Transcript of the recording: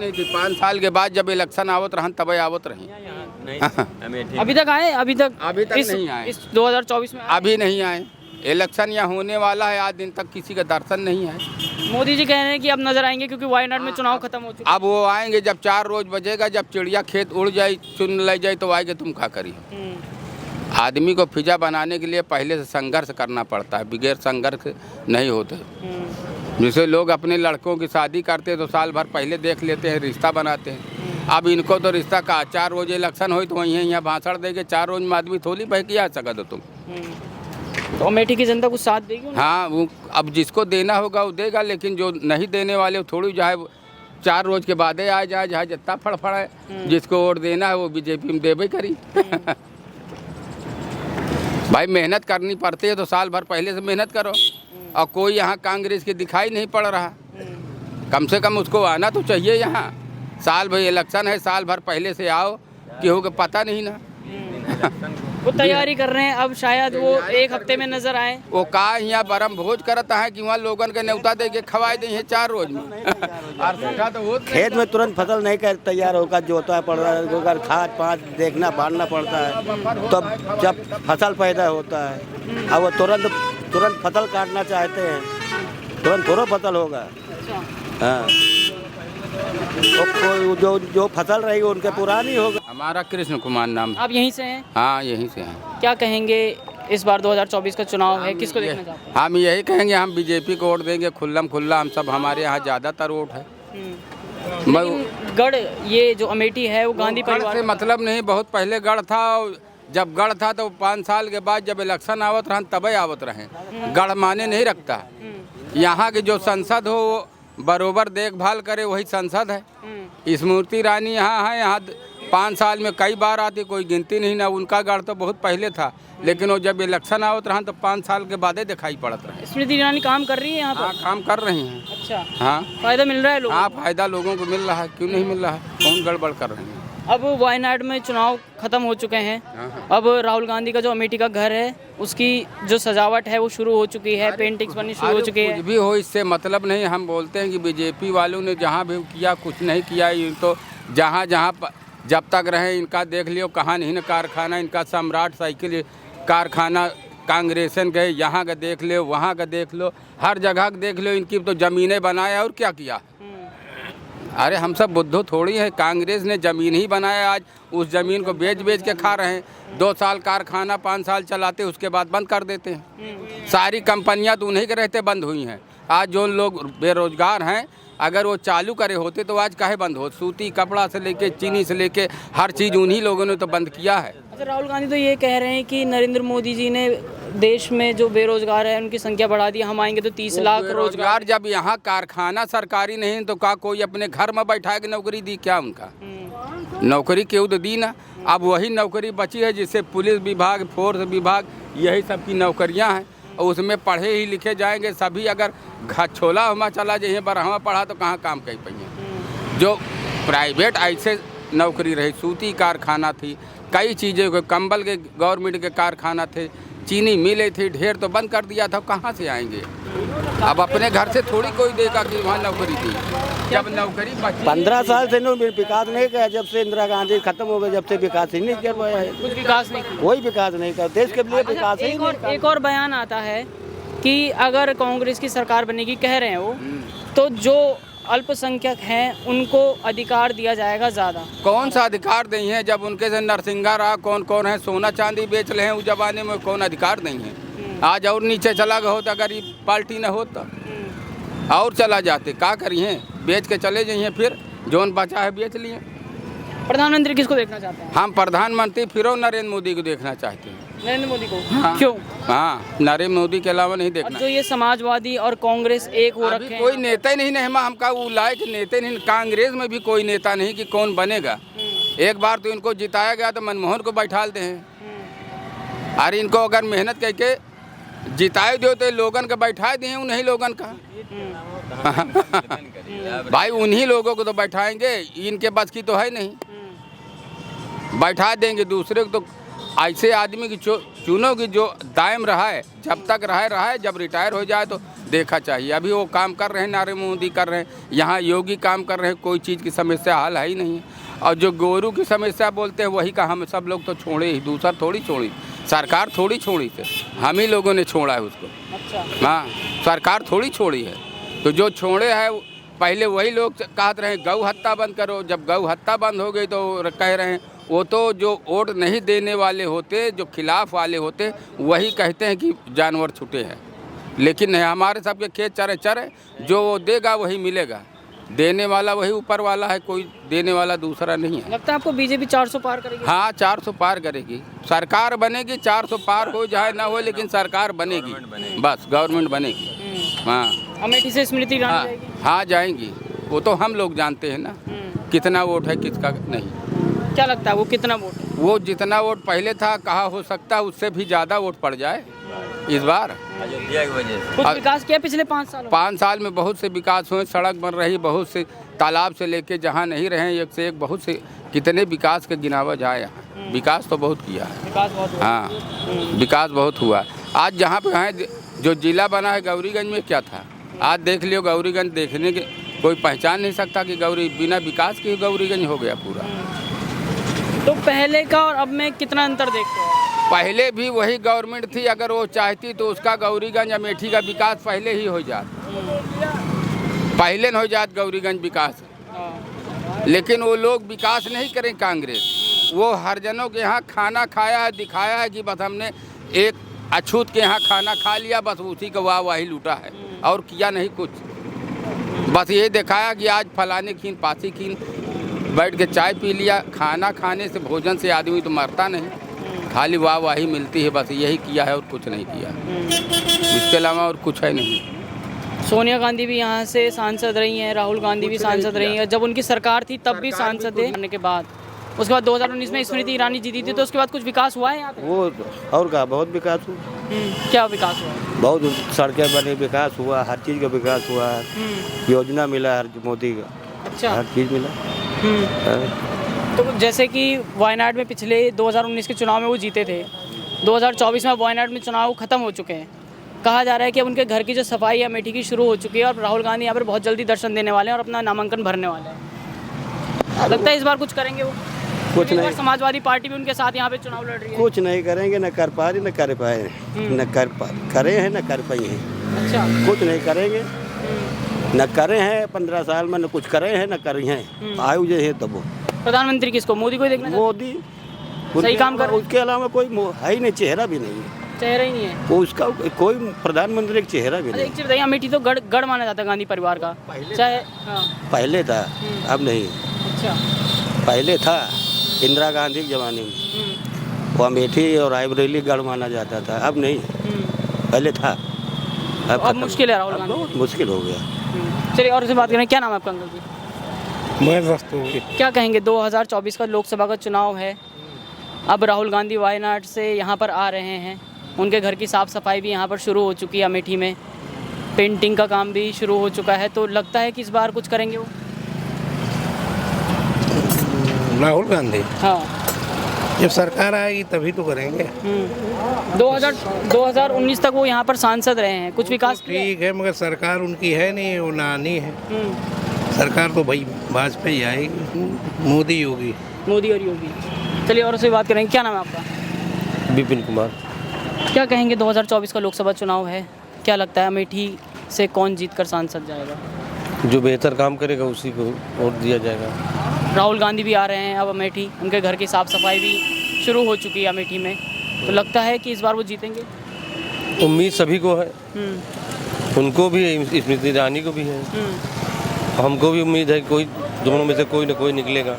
नहीं थी 5 साल के बाद जब इलेक्शन आवत रहन तब आवत रही। अभी तक आए? अभी तक नहीं आए। इस 2024 में अभी नहीं आए। इलेक्शन यहाँ होने वाला है, आज दिन तक किसी का दर्शन नहीं है। मोदी जी कह रहे हैं कि अब नजर आएंगे क्योंकि वायनाड में चुनाव खत्म हो चुका अब वो आएंगे जब 4 रोज बजेगा, जब चिड़िया खेत उड़ जाए चुन ले जाए तो आएंगे। तुम क्या करी? आदमी को फिजा बनाने के लिए पहले से संघर्ष करना पड़ता है, बगैर संघर्ष नहीं होते। जैसे लोग अपने लड़कों की शादी करते हैं तो साल भर पहले देख लेते हैं, रिश्ता बनाते हैं। अब इनको तो रिश्ता का 4 रोज इलेक्शन हो तो वहीं यहाँ भाषण देंगे, 4 रोज में आदमी थोड़ी बह के आ सका तो तुम। तो अमेठी की जनता कुछ साथ देगी? हाँ, वो अब जिसको देना होगा वो देगा, लेकिन जो नहीं देने वाले वो थोड़ी जो है 4 रोज के बाद आ जाए, जहाँ जितना फड़फड़ है जिसको वोट देना है वो बीजेपी में देवे करी। भाई मेहनत करनी पड़ती है तो साल भर पहले से मेहनत करो। और कोई यहाँ कांग्रेस के दिखाई नहीं पड़ रहा। कम से कम उसको आना तो चाहिए यहाँ। साल भर इलेक्शन है, साल भर पहले से आओ, केहू को पता नहीं ना। वो तैयारी कर रहे हैं, अब शायद वो 1 हफ्ते में नजर आए। वो का यहाँ बरम भोज करता है कि वहाँ लोगन के न्योता दे के खवाए दे हैं 4 रोज में। तो खेत में तुरंत फसल नहीं कर तैयार होगा, जोता पड़ रहा है, गोबर खाद पाँच देखना बांधना पड़ता है। तब जब फसल पैदा होता है अब वो तुरंत फसल काटना चाहते हैं, तुरंत थोड़ा फसल होगा। हाँ, जो फसल रहेगी उनके पुरानी होगा। हमारा कृष्ण कुमार नाम। आप यहीं से हैं? हाँ, यहीं से हैं। क्या कहेंगे इस बार 2024 का चुनाव है, किसको देखना चाहते हैं? हम यही कहेंगे, हम बीजेपी को वोट देंगे खुल्लम खुल्ला। हम सब, हमारे यहाँ ज़्यादातर वोट है। लेकिन गढ़ ये जो अमेठी है वो गांधी परिवार से मतलब नहीं, बहुत पहले गढ़ था। जब गढ़ था तो 5 साल के बाद जब इलेक्शन आवत रहन तबे आवत रहे। गढ़ माने नहीं रखता। यहाँ की जो संसद हो वो बरोबर देखभाल करे, वही संसद है। स्मृति ईरानी यहाँ है, यहाँ 5 साल में कई बार आती, कोई गिनती नहीं ना। उनका गढ़ तो बहुत पहले था, लेकिन वो जब इलेक्शन आवत रहा तो 5 साल के बाद दिखाई पड़त रहे। स्मृति ईरानी काम कर रही है यहाँ पर? हाँ, काम कर रही हैं। अच्छा, हाँ, फायदा मिल रहा है लोगों? हाँ, फायदा लोगों को मिल रहा है, क्यों नहीं मिल रहा है? कौन गड़बड़ कर रहे हैं? अब वायनाड में चुनाव खत्म हो चुके हैं। अब राहुल गांधी का जो अमेठी का घर है उसकी जो सजावट है वो शुरू हो चुकी है, पेंटिंग्स बननी शुरू हो चुकी है। कुछ भी हो, इससे मतलब नहीं। हम बोलते हैं कि बीजेपी वालों ने जहाँ भी किया कुछ नहीं किया। ये तो जहाँ जब तक रहे इनका देख लियो, कहाँ नहीं ना कारखाना इनका, सम्राट साइकिल कारखाना कांग्रेसन गए, यहाँ का देख लो, वहाँ का देख लो, हर जगह का देख लो। इनकी तो ज़मीनें बनाया और क्या किया। अरे हम सब बुद्धू थोड़ी है। कांग्रेस ने ज़मीन ही बनाया, आज उस ज़मीन को बेच के खा रहे हैं। 2 साल कारखाना 5 साल चलाते, उसके बाद बंद कर देते हैं। सारी कंपनियां तो उन्हीं के रहते बंद हुई हैं। आज जो लोग बेरोजगार हैं, अगर वो चालू करे होते तो आज काहे बंद हो? सूती कपड़ा से लेके चीनी से लेके हर चीज़ उन्हीं लोगों ने तो बंद किया है। अच्छा, राहुल गांधी तो ये कह रहे हैं कि नरेंद्र मोदी जी ने देश में जो बेरोजगार है उनकी संख्या बढ़ा दी, हम आएंगे तो 30 लाख रोजगार। जब यहाँ कारखाना सरकारी नहीं तो का कोई अपने घर में बैठा के नौकरी दी क्या? उनका नौकरी क्यों तो दी ना। अब वही नौकरी बची है जिससे पुलिस विभाग, फोर्स विभाग, यही सब की नौकरियाँ हैं। और उसमें पढ़े ही लिखे जाएंगे सभी। अगर छोला हुआ चला जाइए बरहवा पढ़ा तो कहाँ काम कर पाइए। जो प्राइवेट ऐसे नौकरी रही, सूती कारखाना थी, कई चीज़ें को, कंबल के गवर्नमेंट के कारखाना थे, चीनी मिले थी, ढेर तो बंद कर दिया था। कहाँ से आएंगे? अब अपने घर से थोड़ी कोई देगा कि वहाँ नौकरी थी। जब नौकरी 15 साल से विकास नहीं किया। जब से इंदिरा गांधी खत्म हो गए, जब से विकास ही नहीं किया। कुछ विकास नहीं, कोई विकास नहीं कर देश के लिए विकास ही नहीं। एक और बयान आता है कि अगर कांग्रेस की सरकार बनेगी, कह रहे हैं वो, तो जो अल्पसंख्यक हैं उनको अधिकार दिया जाएगा ज़्यादा। कौन सा अधिकार नहीं है? जब उनके से नरसिंगा रहा, कौन है सोना चांदी बेच रहे हैं उस जमाने में, कौन अधिकार नहीं है? आज और नीचे चला गया होता, अगर ये पार्टी न होता और चला जाते, क्या करिए? बेच के चले जाइए, फिर जोन बचा है बेच लिए। प्रधानमंत्री किसको देखना चाहते हैं? हम प्रधानमंत्री फिर नरेंद्र मोदी को देखना चाहते हैं। नरेंद्र मोदी को? हाँ, क्यों? हाँ, नरेंद्र मोदी के अलावा नहीं देखना। जो ये समाजवादी और कांग्रेस एक हो रखे हैं, कोई नेता ही नहीं है। हमका वो लायक नेता नहीं। कांग्रेस में भी कोई नेता नहीं कि कौन बनेगा। एक बार तो इनको जिताया गया तो मनमोहन को बैठा देते हैं। अरे इनको अगर मेहनत करके जिताए दो तो लोगन का बैठा दिए, उन्हीं लोगन का। भाई उन्हीं लोगों को तो बैठाएंगे, इनके बस की तो है नहीं। बैठा देंगे दूसरे को, तो ऐसे आदमी की चुनोगे जो दायम रहा है, जब तक रहा है, जब रिटायर हो जाए तो देखा चाहिए। अभी वो काम कर रहे हैं, नरेंद्र मोदी कर रहे हैं, यहाँ योगी काम कर रहे हैं, कोई चीज़ की समस्या हल है ही नहीं है। और जो गोरू की समस्या बोलते हैं वही का हम सब लोग तो छोड़े ही, दूसरा थोड़ी छोड़ी, सरकार थोड़ी छोड़ी थे, हम ही लोगों ने छोड़ा है उसको। अच्छा। हाँ, सरकार थोड़ी छोड़ी है। तो जो छोड़े हैं पहले वही लोग कहते रहे गौ हत्या बंद करो, जब गौ हत्या बंद हो गई तो कह रहे हैं वो तो जो वोट नहीं देने वाले होते, जो खिलाफ वाले होते, वही कहते हैं कि जानवर छूटे हैं। लेकिन नहीं, हमारे सबके खेत चरे, जो वो देगा वही मिलेगा, देने वाला वही ऊपर वाला है, कोई देने वाला दूसरा नहीं है। लगता है आपको बीजेपी 400 पार करेगी? हाँ, 400 पार करेगी, सरकार बनेगी, 400 पार हो जाए ना हो, लेकिन सरकार बनेगी, बस गवर्नमेंट बनेगी। हाँ, अमेठी से स्मृति ईरानी जाएगी? हाँ जाएंगी, वो तो हम लोग जानते हैं ना कितना वोट है किसका नहीं। क्या लगता है वो कितना वोट है? वो जितना वोट पहले था, कहा हो सकता है उससे भी ज़्यादा वोट पड़ जाए इस बार। अयोध्या की वजह से कुछ विकास किया पिछले 5 सालों? 5 साल में बहुत से विकास हुए, सड़क बन रही, बहुत से तालाब से लेके जहाँ नहीं रहे एक से एक बहुत से कितने विकास के गिनावा जाए यहाँ। विकास तो बहुत किया है, विकास बहुत हुआ। हाँ विकास बहुत हुआ। आज जहाँ पे हैं जो जिला बना है गौरीगंज में क्या था, आज देख लियो गौरीगंज देखने के कोई पहचान नहीं सकता कि गौरी बिना विकास के गौरीगंज हो गया पूरा। तो पहले का और अब में कितना अंतर देखते हो? पहले भी वही गवर्नमेंट थी, अगर वो चाहती तो उसका गौरीगंज अमेठी का विकास पहले ही हो जात, पहले न हो जात गौरीगंज विकास। लेकिन वो लोग विकास नहीं करें कांग्रेस, वो हर जनों के यहाँ खाना खाया है, दिखाया है कि बस हमने एक अछूत के यहाँ खाना खा लिया, बस उसी का वाही लूटा है और किया नहीं कुछ। बस ये दिखाया कि आज फलाने खीन पासी खीन बैठ के चाय पी लिया, खाना खाने से भोजन से आदमी तो मरता नहीं, खाली वाही मिलती है, बस यही किया है और कुछ नहीं किया, इसके अलावा और कुछ है नहीं। सोनिया गांधी भी यहाँ से सांसद रही हैं, राहुल गांधी भी सांसद रही हैं, जब उनकी सरकार थी तब भी सांसद थे। करने के बाद उसके बाद 2019 में स्मृति ईरानी जीती थी, तो उसके बाद कुछ विकास हुआ है यहाँ पे? वो और का बहुत विकास हुआ। क्या विकास हुआ? बहुत सड़कें बनी, विकास हुआ, हर चीज़ का विकास हुआ, योजना मिला हर मोदी का, अच्छा, हर चीज़ मिला। तो जैसे कि वायनाड में पिछले 2019 के चुनाव में वो जीते थे, 2024 में वायनाड में चुनाव खत्म हो चुके हैं, कहा जा रहा है कि अब उनके घर की जो सफाई अमेठी की शुरू हो चुकी है और राहुल गांधी यहाँ पर बहुत जल्दी दर्शन देने वाले हैं और अपना नामांकन भरने वाले हैं। लगता है इस बार कुछ करेंगे वो? कुछ नहीं, समाजवादी पार्टी भी उनके साथ यहाँ पे चुनाव लड़ रही है। कुछ नहीं करेंगे, न कर पा रही न कर पाए, न करे हैं न कर पाई हैं। अच्छा, कुछ नहीं करेंगे, न करे हैं 15 साल में, न कुछ करे हैं न करी हैं, आयु जो है तब वो प्रधानमंत्री किसको? मोदी को ही देखना चाहते मोदी सही काम कर, उसके अलावा कोई है ही नहीं, चेहरा भी नहीं है, चेहरा ही नहीं है वो उसका कोई प्रधानमंत्री का चेहरा भी अच्छा, नहीं। एक चीज बताइए, अमेठी तो गढ़ माना जाता है गांधी परिवार का, चाहे हाँ। पहले था, अब नहीं। अच्छा, पहले था इंदिरा गांधी के ज़माने में, वो अमेठी और रायबरेली गढ़ माना जाता था, अब नहीं, पहले था, अब मुश्किल है राहुल गांधी, बहुत मुश्किल हो गया। चलिए और से बात करें, क्या नाम है आपका अंकल जी? मैं क्या कहेंगे, 2024 का लोकसभा का चुनाव है, अब राहुल गांधी वायनाड से यहाँ पर आ रहे हैं, उनके घर की साफ़ सफाई भी यहाँ पर शुरू हो चुकी है, अमेठी में पेंटिंग का काम भी शुरू हो चुका है, तो लगता है कि इस बार कुछ करेंगे वो? राहुल गांधी, हाँ, जब सरकार आएगी तभी तो करेंगे। 2019 तक वो यहाँ पर सांसद रहे हैं, कुछ विकास किया है? ठीक है, मगर सरकार उनकी है नहीं, वो नानी है। सरकार तो भाई वाजपेयी आएगी, मोदी होगी। मोदी और योगी। चलिए और से बात करेंगे, क्या नाम है आपका? विपिन कुमार। क्या कहेंगे, 2024 का लोकसभा चुनाव है, क्या लगता है अमेठी से कौन जीतकर सांसद जाएगा? जो बेहतर काम करेगा उसी को वोट दिया जाएगा। राहुल गांधी भी आ रहे हैं अब अमेठी, उनके घर की साफ़ सफाई भी शुरू हो चुकी है अमेठी में, तो लगता है कि इस बार वो जीतेंगे? उम्मीद सभी को है, उनको भी है, स्मृति ईरानी को भी है, हमको भी उम्मीद है कोई दोनों में से कोई ना कोई निकलेगा।